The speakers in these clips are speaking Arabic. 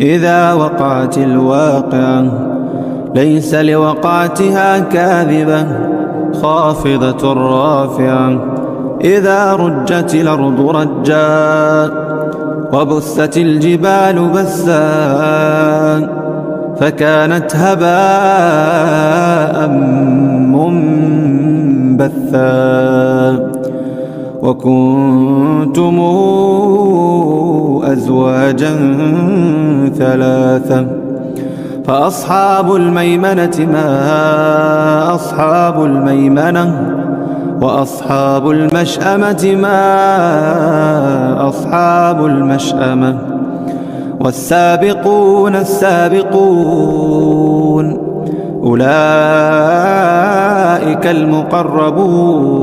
إذا وقعت الواقعة ليس لوقعتها كاذبة خافضة رافعة إذا رجت الأرض رجا وبست الجبال بسا فكانت هباء منبثا وكنتم أزواجا ثلاثة فأصحاب الميمنة ما أصحاب الميمنة وأصحاب المشأمة ما أصحاب المشأمة والسابقون السابقون أولئك المقربون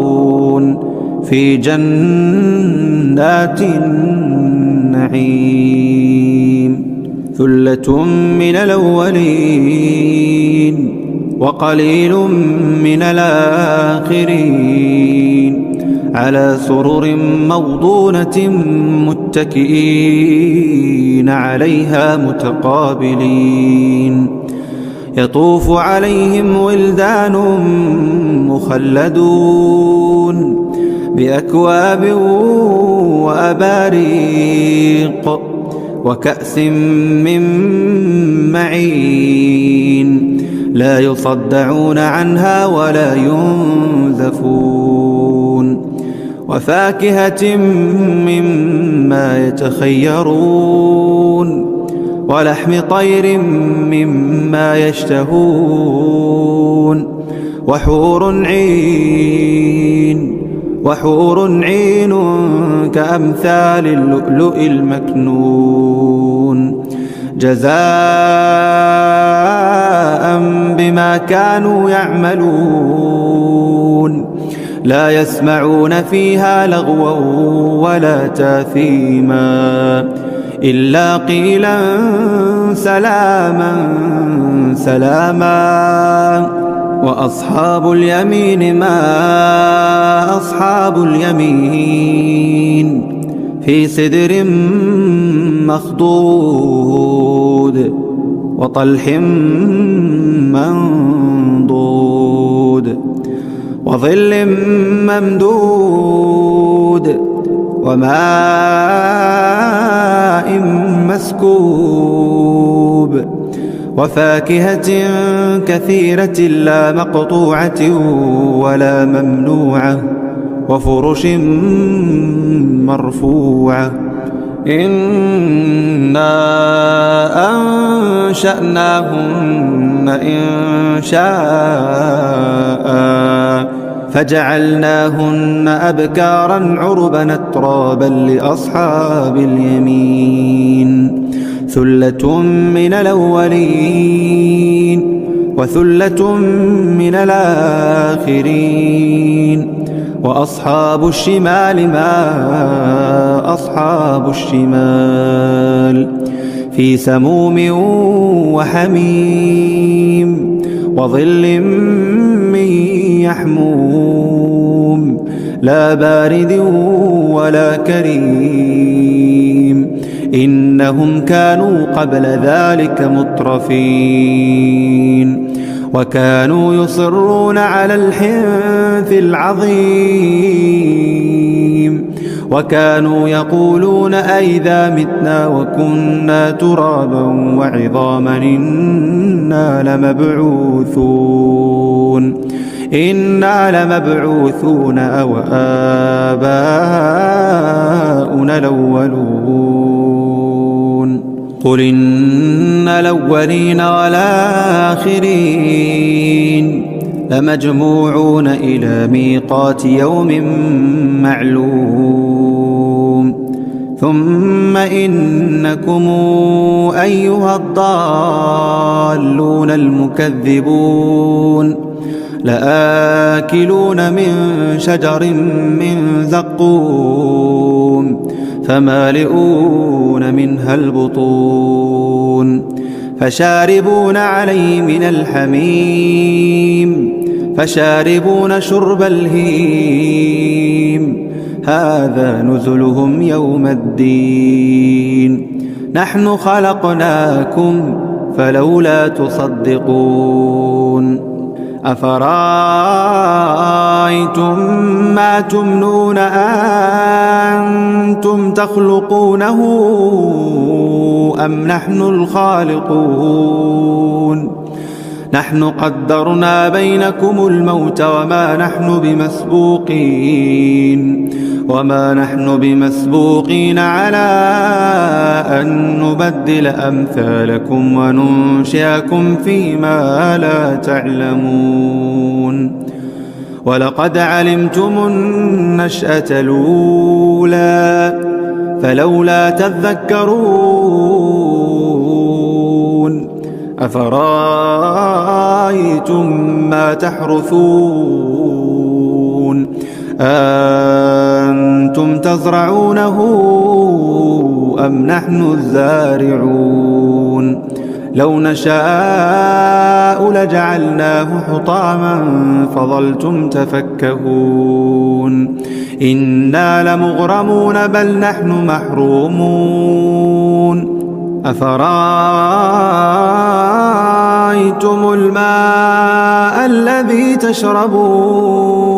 في جنات النعيم ثلة من الأولين وقليل من الآخرين على سرر موضونة متكئين عليها متقابلين يطوف عليهم ولدان مخلدون بأكواب وأباريق وكأس من معين لا يصدعون عنها ولا ينزفون وفاكهة مما يتخيرون ولحم طير مما يشتهون وحور عين كأمثال اللؤلؤ المكنون جزاء بما كانوا يعملون لا يسمعون فيها لغوا ولا تاثيما إلا قيلا سلاما سلاما وأصحاب اليمين ما أصحاب اليمين في سدر مخضود وطلح منضود وظل ممدود وماء مسكوب وفاكهة كثيرة لا مقطوعة ولا ممنوعة وفرش مرفوعة إنا أنشأناهن إنشاء فجعلناهن أبكارا عربا أترابا لأصحاب اليمين ثلة من الأولين وثلة من الآخرين وأصحاب الشمال ما أصحاب الشمال في سموم وحميم وظل من يحموم لا بارد ولا كريم إنهم كانوا قبل ذلك مترفين وكانوا يصرون على الحنث العظيم وكانوا يقولون أئذا متنا وكنا ترابا وعظاما إنا لمبعوثون أو آباؤنا الأولون قل إن الأولين والآخرين لمجموعون إلى ميقات يوم معلوم ثم إنكم أيها الضالون المكذبون لآكلون من شجر من زقوم فمالئون منها البطون فشاربون عليه من الحميم فشاربون شرب الهيم هذا نزلهم يوم الدين نحن خلقناكم فلولا تصدقون أفرأيتم ما تمنون أنتم تخلقونه أم نحن الخالقون نحن قدرنا بينكم الموت وما نحن بمسبوقين على أن نبدل أمثالكم وننشئكم فيما لا تعلمون ولقد علمتم النشأة الأولى فلولا تذكرون أفرأيتم ما تحرثون أنتم تزرعونه أم نحن الزارعون لو نشاء لجعلناه حطاما فظلتم تفكهون إنا لمغرمون بل نحن محرومون أفرأيتم الماء الذي تشربون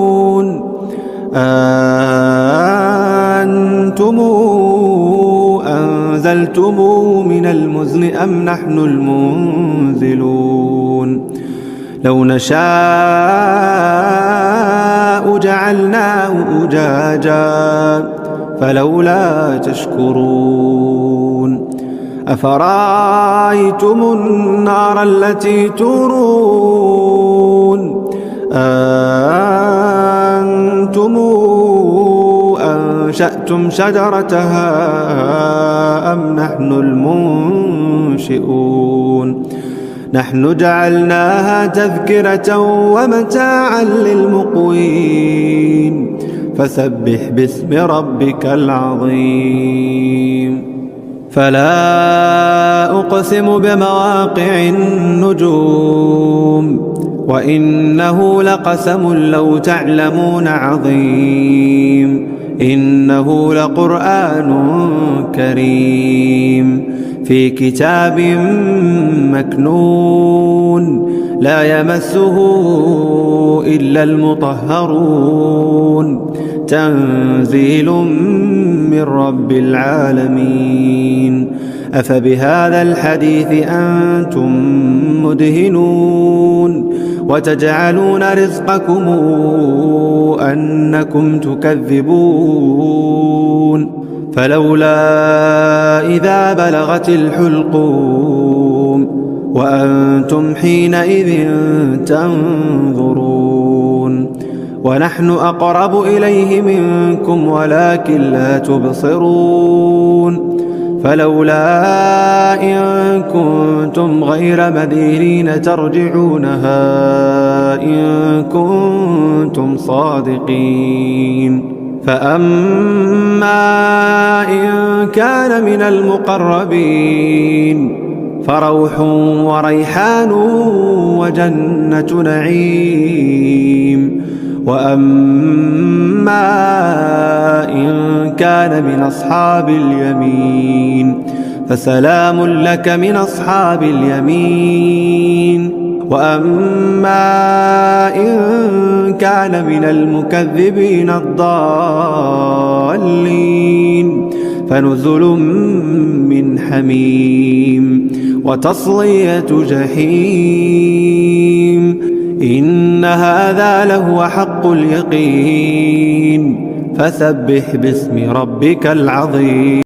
أنتم أنزلتموه من المزن أم نحن المنزلون لو نشاء جعلناه أجاجا فلولا تشكرون أفرأيتم النار التي تورون أنتم أنشأتم شجرتها أم نحن المنشئون نحن جعلناها تذكرة ومتاعا للمقوين فسبح باسم ربك العظيم فلا أقسم بمواقع النجوم وإنه لقسم لو تعلمون عظيم إنه لقرآن كريم في كتاب مكنون لا يمسه إلا المطهرون تنزيل من رب العالمين أفبهذا الحديث أنتم مدهنون وتجعلون رزقكم أنكم تكذبون فلولا إذا بلغت الحلقوم وأنتم حينئذ تنظرون ونحن أقرب إليه منكم ولكن لا تبصرون فلولا إن كنتم غير مدينين ترجعونها إن كنتم صادقين فأما إن كان من المقربين فروح وريحان وجنة نعيم وأما إن كان من أصحاب اليمين فسلام لك من أصحاب اليمين وأما إن كان من المكذبين الضالين فنزل من حميم وتصلية جحيم إن هذا لهو حق اليقين فسبح باسم ربك العظيم